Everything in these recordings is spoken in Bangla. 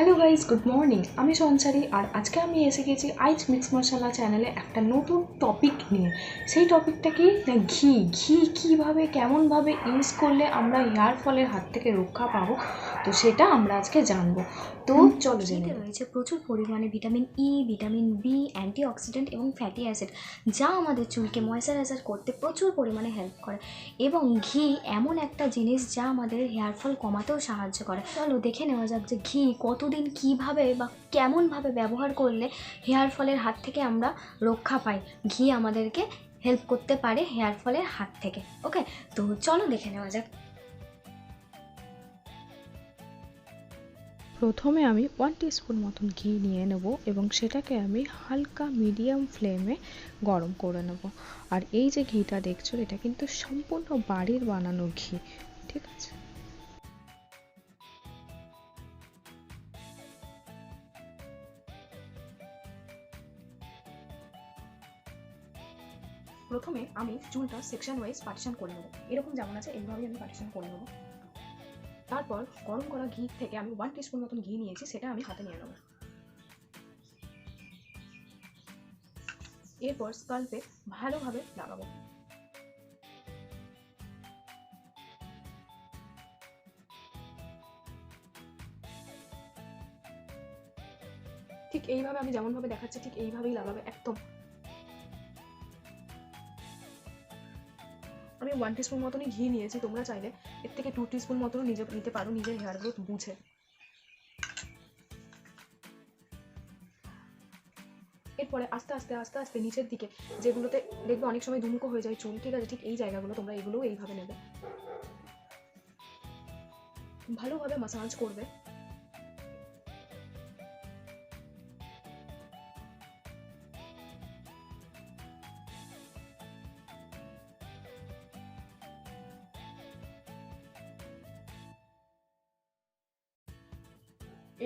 Hello guys, good morning. আমি সঞ্চারী, আর আজকে আমি এসে গেছি আইজ মিক্স মশলা চ্যানেলে একটা নতুন টপিক নিয়ে। সেই টপিকটা কি না, ঘি। ঘি কীভাবে কেমনভাবে ইউজ করলে আমরা হেয়ার ফলের হাত থেকে রক্ষা পাবো, তো সেটা আমরা আজকে জানবো। তো চলো জেনে ঘিতে রয়েছে প্রচুর পরিমাণে vitamin E, vitamin B, antioxidant এবং ফ্যাটি অ্যাসিড, যা আমাদের চুলকে ময়েশ্চারাইজার করতে প্রচুর পরিমাণে হেল্প করে। এবং ঘি এমন একটা জিনিস যা আমাদের হেয়ার ফল কমাতেও সাহায্য করে। চলো দেখে নেওয়া যাক যে ঘি কতদিন কীভাবে বা কেমনভাবে ব্যবহার করলে হেয়ার ফলের হাত থেকে আমরা রক্ষা পাই। ঘি আমাদেরকে হেল্প করতে পারে হেয়ার ফলের হাত থেকে। ওকে, তো চলো দেখে নেওয়া যাক। প্রথমে আমি 1 টিস্পুন মতন ঘি নিয়ে নেব এবং সেটাকে আমি হালকা মিডিয়াম ফ্লেমে গরম করে নেব। আর এই যে ঘিটা দেখছো, এটা কিন্তু সম্পূর্ণ বাড়ির বানানো ঘি, ঠিক আছে? প্রথমে আমি চুলটা সেকশন ওয়াইজ পার্টিশন করে নেবো, এরকম যেমন আছে এইভাবেই আমি পার্টিশন করে নেবো। তারপর গরম করা ঘি থেকে আমি 1 টিস্পুন মতন ঘি নিয়েছি, সেটা আমি হাতে নিয়ে নেবো। এরপর স্কাল্পে ভালোভাবে লাগাবো। ঠিক এইভাবে আমি যেমনভাবে দেখাচ্ছি ঠিক এইভাবেই লাগাবে একদম। আমি 1 টিস্পুন মতনই ঘি নিয়েছি, তোমরা চাইলে এর থেকে 2 টিস্পুন মতনও নিতে পারো, নিজের হেয়ার গ্রোথ বুঝে। এরপরে আস্তে আস্তে আস্তে আস্তে নিচের দিকে যেগুলোতে দেখবে অনেক সময় দুমুখো হয়ে যায় চুল, ঠিক আছে, ঠিক এই জায়গাগুলো তোমরা এগুলোও এইভাবে নেবে, ভালোভাবে মাসাজ করবে।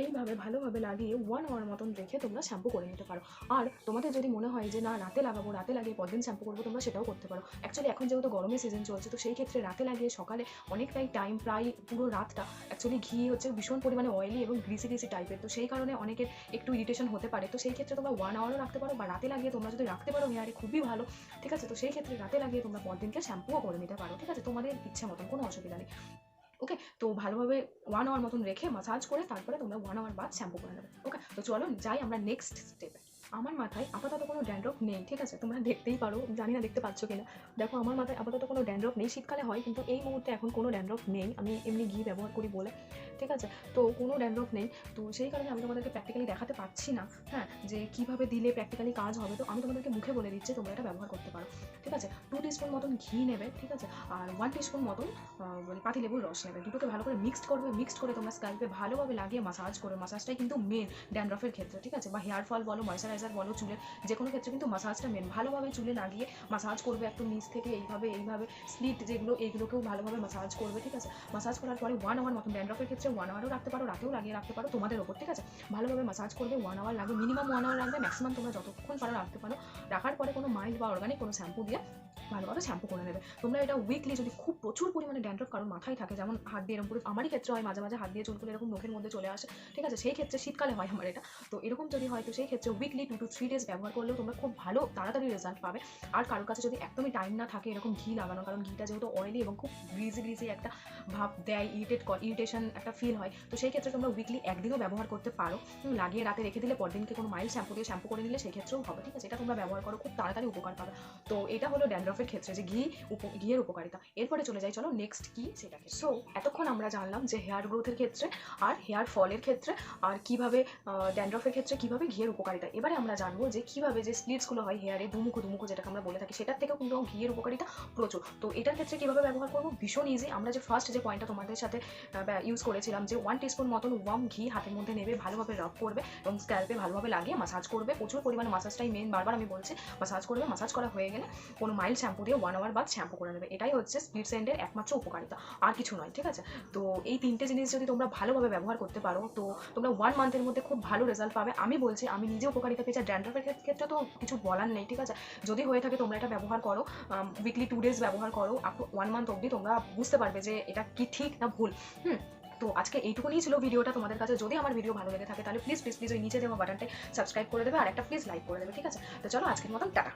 এইভাবে ভালোভাবে লাগিয়ে 1 আওয়ার মতন রেখে তোমরা শ্যাম্পু করে নিতে পারো। আর তোমাদের যদি মনে হয় যে না রাতে লাগাবো, রাতে লাগিয়ে পরদিন শ্যাম্পু করবো, তোমরা সেটাও করতে পারো। অ্যাকচুয়ালি এখন যেহেতু গরমের সিজন চলছে, তো সেই ক্ষেত্রে রাতে লাগিয়ে সকালে অনেকটাই টাইম, প্রায় পুরো রাতটা, অ্যাকচুয়ালি ঘি হচ্ছে ভীষণ পরিমাণে অয়েলি এবং গ্রিসি গ্রিসি টাইপের, তো সেই কারণে অনেকের একটু ইরিটেশন হতে পারে। তো সেই ক্ষেত্রে তোমরা 1 আওয়ারও রাখতে পারো, বা রাতে লাগিয়ে তোমরা যদি রাখতে পারো হেয়ারে খুবই ভালো, ঠিক আছে। তো সেই ক্ষেত্রে রাতে লাগিয়ে তোমরা পরদিনকে শ্যাম্পুও করে নিতে পারো, ঠিক আছে, তোমাদের ইচ্ছে মতন, কোনো অসুবিধা নেই। ওকে, তো ভালোভাবে 1 আওয়ার মতন রেখে মাসাজ করে তারপরে তোমরা 1 আওয়ার বাদ শ্যাম্পু করে নেবে। ওকে, তো চলো যাই আমরা নেক্সট স্টেপে। আমার মাথায় আপাতত কোনো ড্যান্ড্রফ নেই, ঠিক আছে, তোমরা দেখতেই পারো, জানি না দেখতে পাচ্ছ কিনা। দেখো আমার মাথায় আপাতত কোনো ড্যান্ড্রফ নেই, শীতকালে হয় কিন্তু এই মুহূর্তে এখন কোনো ড্যান্ড্রফ নেই, আমি এমনি ঘি ব্যবহার করি বলে, ঠিক আছে। তো কোনো ড্যান্ড্রফ নেই, তো সেই কারণে আমি তোমাদেরকে প্র্যাকটিক্যালি দেখাতে পারছি না, হ্যাঁ, যে কীভাবে দিলে প্র্যাকটিক্যালি কাজ হবে। তো আমি তোমাদেরকে মুখে বলে দিচ্ছি, তোমরা এটা ব্যবহার করতে পারো, ঠিক আছে। 2 টিস্পুন মতন ঘি নেবে, ঠিক আছে, আর 1 টিস্পুন মতন পাতিলেবুর রস নেবে, দুটোকে ভালো করে মিক্সড করবে। মিক্সড করে তোমরা স্ক্যাল্পে ভালোভাবে লাগিয়ে মাসাজ করবে। মাসাজটাই কিন্তু মেন ড্যান্ড্রফের ক্ষেত্রে, ঠিক আছে, বা হেয়ার ফল বলো, ময়েশ্চারাইজার বলো, চুলের যে কোনো ক্ষেত্রে কিন্তু মাসাজটা মেন। ভালোভাবে চুলে লাগিয়ে মাসাজ করবে একটু নিচ থেকে, এইভাবে এইভাবে স্লিট যেগুলো এইগুলোকেও ভালোভাবে মাসাজ করবে, ঠিক আছে। মাসাজ করার পরে 1 আওয়ার মতন, ড্যান্ড্রফের ক্ষেত্রে 1 আওয়ারও রাখতে পারো, রাতেও লাগিয়ে রাখতে পারো, তোমাদের ওপর, ঠিক আছে। ভালোভাবে মাসাজ করবে, 1 আওয়ার লাগবে, মিনিমাম 1 আওয়ার লাগবে, ম্যাক্সিমাম তোমরা যতক্ষণ পারো রাখতে পারো। রাখার পরে কোনো মাইল্ড বা অর্গানিক কোনো শ্যাম্পু দিয়ে ভালোভাবে শ্যাম্পু করে নেবে। তোমরা এটা উইকলি, যদি খুব প্রচুর পরিমাণে ড্যান্ড্রফ কারণ মাথায় থাকে, যেমন হাত দিয়ে এরকম করে, আমারই ক্ষেত্রে হয় মাঝে মাঝে হাত দিয়ে চুলগুলো এরকম নখের মধ্যে চলে আসে, ঠিক আছে, সেই ক্ষেত্রে শীতকালে হয় আমার এটা। তো এরকম যদি হয়, তো সেই ক্ষেত্রে উইকলি 2 to 3 ডেজ ব্যবহার করলেও তোমরা খুব ভালো তাড়াতাড়ি রেজাল্ট পাবে। আর কারোর কাছে যদি একদমই টাইম না থাকে এরকম ঘি লাগানো, কারণ ঘিটা যেহেতু অয়েলি এবং খুব গ্রিজি গ্রিজি একটা ভাব দেয়, ইরিটেশন একটা ফিল হয়, তো সেই ক্ষেত্রে তোমরা উইকলি একদিনও ব্যবহার করতে পারো। লাগিয়ে রাতে রেখে দিলে পরদিনকে কোনো মাইল্ড শ্যাম্পু দিয়ে শ্যাম্পু করে দিলে সেই ক্ষেত্রেও হবে, ঠিক আছে। এটা তোমরা ব্যবহার করো, খুব তাড়াতাড়ি উপকার পাবে। তো এটা হলো ড্যান্ড্রফের ক্ষেত্রে যে ঘিয়ের উপকারিতা। এরপরে চলে যাই চলো নেক্সট কি সেটাকে। সো এতক্ষণ আমরা জানলাম যে হেয়ার গ্রোথের ক্ষেত্রে আর হেয়ার ফলের ক্ষেত্রে আর কিভাবে ড্যান্ড্রফের ক্ষেত্রে কিভাবে ঘিয়ের উপকারিতা। এবারে আমরা জানবো যে কিভাবে যে স্প্লিটসগুলো হয় হেয়ারে, দুমুখো দুমুখো যেটাকে আমরা বলে থাকি, সেটার থেকেও কিন্তু ঘিয়ের উপকারিতা প্রচুর। তো এটার ক্ষেত্রে কিভাবে ব্যবহার করবো, ভীষণ ইজি। আমরা যে ফার্স্ট যে পয়েন্টটা তোমাদের সাথে ইউজ করেছিলাম, যে 1 টিস্পুন মতন ওয়ার্ম ঘি হাতের মধ্যে নেবে, ভালোভাবে রাব করবে এবং স্ক্যাল্পে ভালোভাবে লাগিয়ে মাসাজ করবে, প্রচুর পরিমাণে মাসাজটাই মেন, বারবার আমি বলছি, মাসাজ করবে। মাসাজ করা হয়ে গেলে কোনো মাইল্ড শ্যাম্পু দিয়ে 1 আওয়ার বাদ শ্যাম্পু করে নেবে। এটাই হচ্ছে স্প্লিটস এন্ডের একমাত্র উপকারিতা, আর কিছু নয়, ঠিক আছে। তো এই 3টে জিনিস যদি তোমরা ভালোভাবে ব্যবহার করতে পারো, তো তোমরা 1 মান্থের মধ্যে খুব ভালো রেজাল্ট পাবে। আমি বলছি, আমি নিজে উপকারিতা পেয়েছি। ড্যান্ড্রফের ক্ষেত্রে তো কিছু বলার নেই, ঠিক আছে। যদি হয়ে থাকে তোমরা এটা ব্যবহার করো, উইকলি 2 ডেজ ব্যবহার করো, আপ টু 1 মান্থ অবধি তোমরা বুঝতে পারবে যে এটা কি ঠিক না ভুল। তো আজকে এইটুকুনি ছিল ভিডিওটা তোমাদের কাছে। যদি আমার ভিডিও ভালো লেগে থাকে তাহলে প্লিজ প্লিজ প্লিজ ওই নিচে দেওয়া বাটনটায় সাবস্ক্রাইব করে দেবে, আর একটা প্লিজ লাইক করে দেবে, ঠিক আছে? তো চলো আজকের মতন টাটা।